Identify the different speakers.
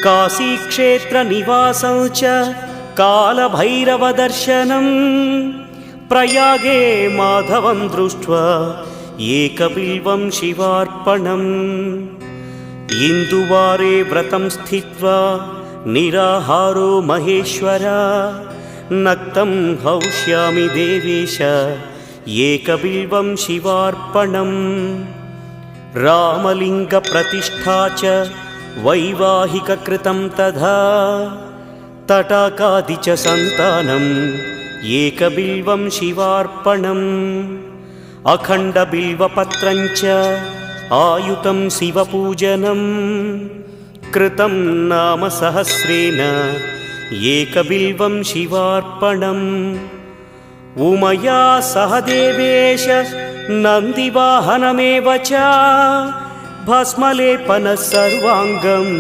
Speaker 1: काशीक्षेत्रनिवासं च कालभैरवदर्शनं प्रयागे माधवं दृष्ट्वा एकबिल्वं शिवार्पणम् इन्दुवारे व्रतं स्थित्वा निराहारो महेश्वर नक्तं हौष्यामि देवेश एकबिल्वं शिवार्पणम् रामलिङ्गप्रतिष्ठा च वैवाहिककृतं तथा तटाकादि च सन्तानम् एकबिल्वं शिवार्पणम् अखण्डबिल्वपत्रं च आयुतं शिवपूजनं कृतं नाम सहस्रेण एकबिल्वं शिवार्पणम् उमया सह देवेश नन्दिवाहनमेव च भस्मलेपनः सर्वाङ्गम्